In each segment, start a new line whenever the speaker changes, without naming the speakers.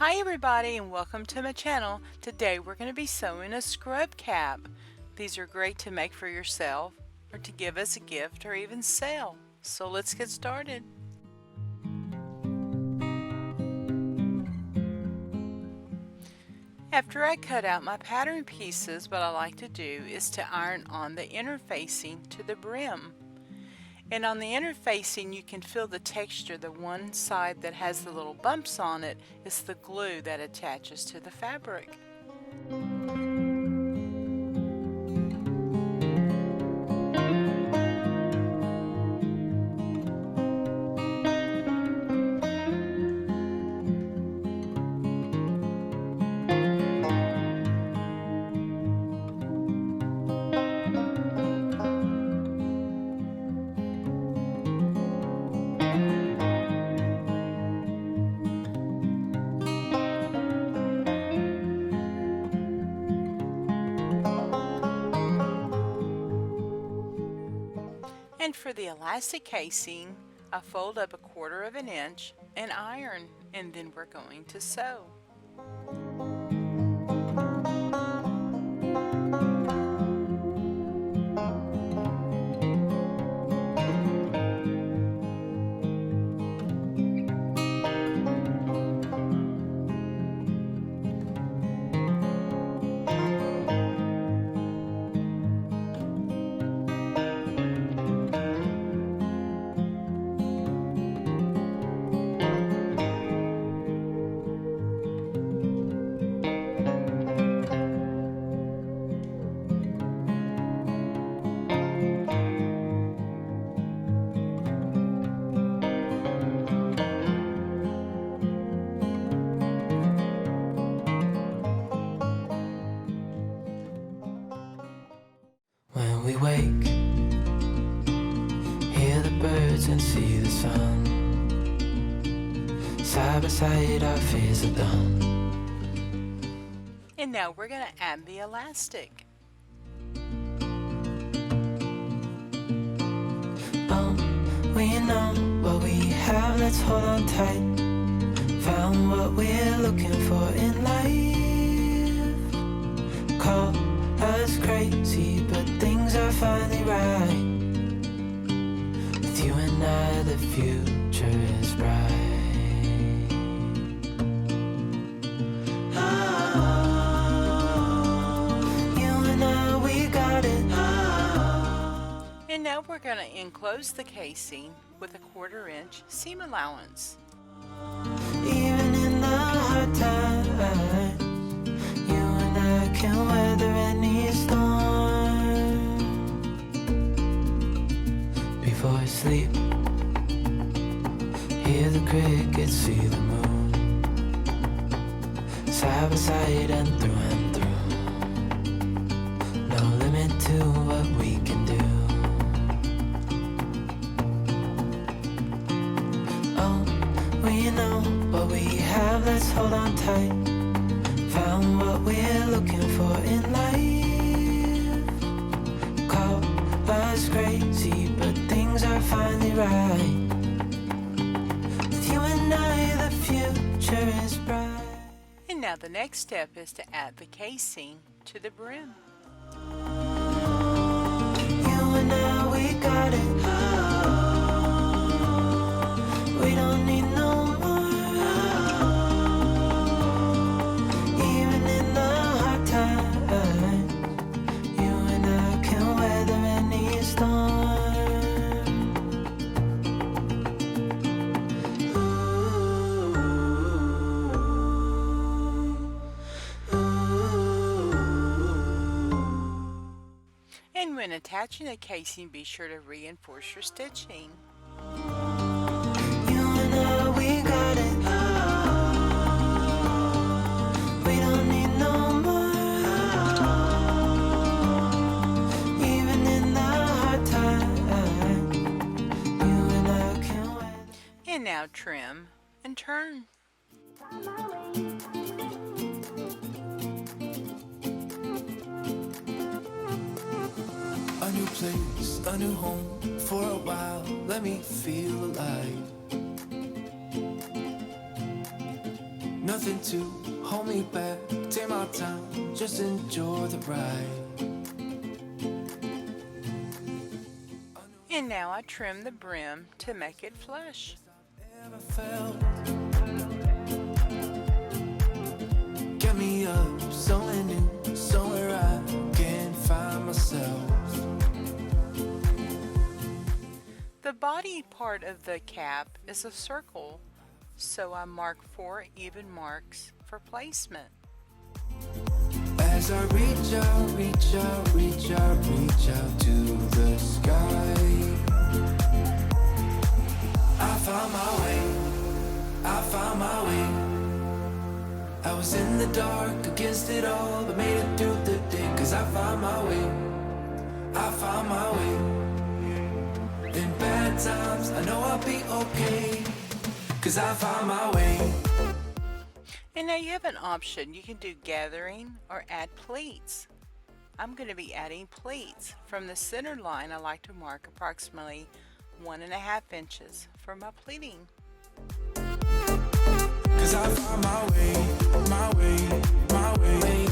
Hi everybody and welcome to my channel. Today we're going to be sewing a scrub cap. These are great to make for yourself or to give as a gift or even sell. So let's get started. After I cut out my pattern pieces, what I like to do is to iron on the inner facing to the brim. And on the inner facing you can feel the texture. The one side that has the little bumps on it is the glue that attaches to the fabric. And for the elastic casing, I fold up 1/4 of an inch and iron, and then we're going to sew.
When we wake, hear the birds and see the sun. Side by side our fears are done.
And now we're going to add the elastic.
We know what we have, let's hold on tight. Found what we're looking for in life. Call us crazy, but things are finally right. With you and I, the future is bright. You and I, we got it.
And now we're going to enclose the casing with a 1/4 inch seam allowance.
Even in the hard times, you and I can weather any storm. Before I sleep, hear the crickets, see the moon. Side by side and through. No limit to what we can do. We know what we have, let's hold on tight. Found what we're looking for in life. Call us crazy, but things are finally right. With you and I, the future is bright.
And now the next step is to add the casing to the brim.
You and I, we got it. We don't need no more. Even in the hard times, you and I can weather any storm.
And when attaching the casing, be sure to reinforce your stitching.
You and I, we got it. We don't need no more. Even in the hard times, you and I can weather.
And now trim and turn.
A new place, a new home. For a while, let me feel alive. nothing to hold me back. Take my time, just enjoy the ride.
And now I trim the brim to make it flush.
Ever felt? Get me up, somewhere new, somewhere I can find myself.
The body part of the cap is a circle, so I mark 4 even marks for placement.
As I reach out, reach out, reach out, reach out to the sky, I found my way, I found my way. I was in the dark against it all, but made it through the day. Cause I found my way, I found my way. In bad times, I know I'll be okay. Cause I found my way.
And now you have an option. You can do gathering or add pleats. I'm going to be adding pleats. From the center line, I like to mark approximately 1.5 inches for my pleating.
Cause I found my way, my way, my way,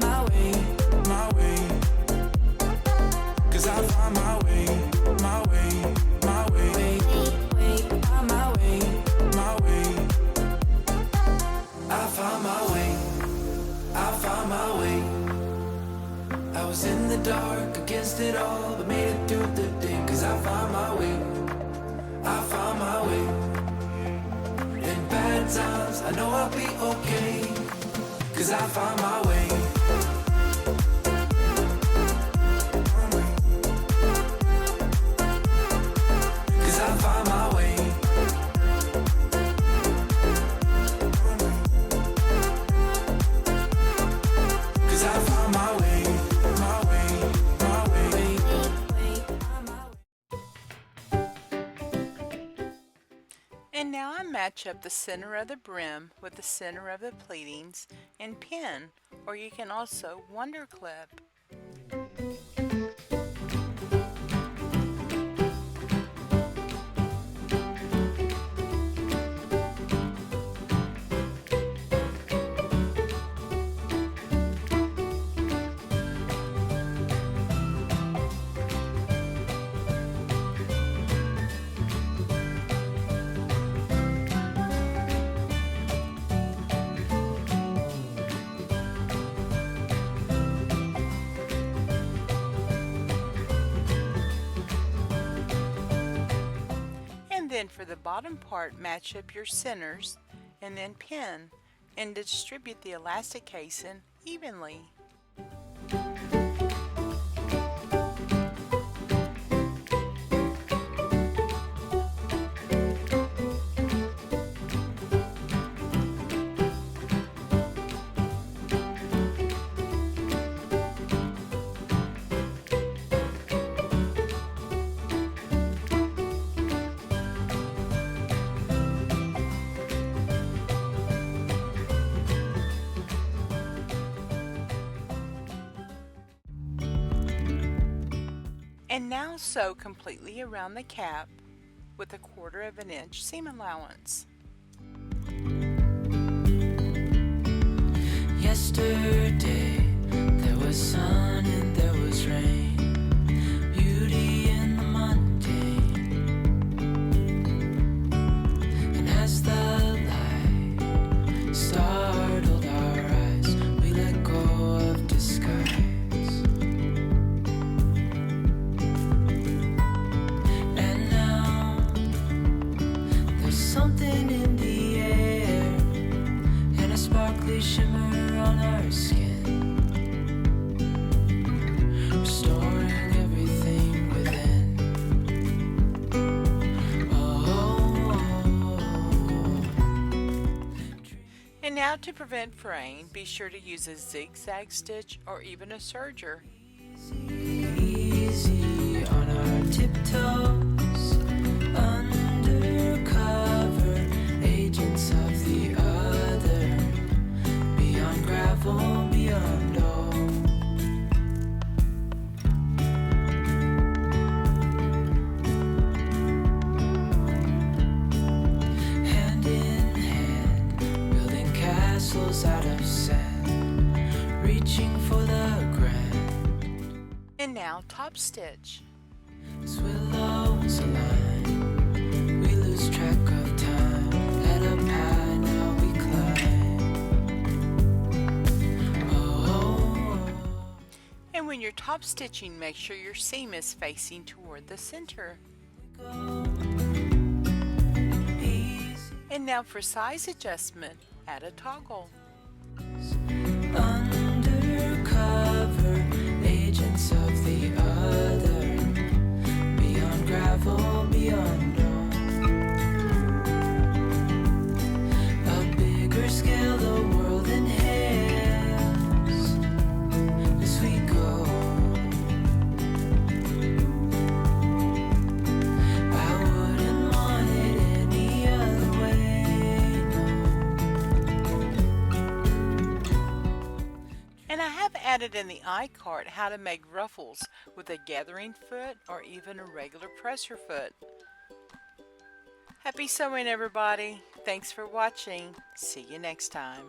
my way, my way. Cause I found my way, my way, my way, my way, my way. I found my way, I found my way. I was in the dark against it all, but made it through the day. Cause I found my way, I found my way. In bad times, I know I'll be okay. Cause I found my way. Cause I found my way. Cause I found my way, my way, my way.
And now I match up the center of the brim with the center of the pleatings and pin, or you can also wonder clip. Then for the bottom part, match up your centers and then pin and distribute the elastic casing evenly. And now sew completely around the cap with 1/4 inch seam allowance.
Yesterday there was sun and there was rain, beauty in the mundane. And as the light startled our eyes, we let go of disguise. And now there's something in the air and a sparkly shimmer on our skin, restoring everything within.
And now to prevent fraying, be sure to use a zigzag stitch or even a serger.
Easy on our tiptoes, undercover agents of the other, beyond gravel, beyond all. Hand in hand, castles out of sand, reaching for the grand.
And now top stitch.
As willows align, we lose track of time. Head up high, now we climb. Oh.
And when you're top stitching, make sure your seam is facing toward the center. And now for size adjustment, add a toggle.
Undercover agents of the other, beyond gravel, beyond dawn. A bigger scale the world inhales as we go. I wouldn't want it any other way,
And I have added in the iCard how to make ruffles with a gathering foot or even a regular presser foot. Happy sewing, everybody. Thanks for watching. See you next time.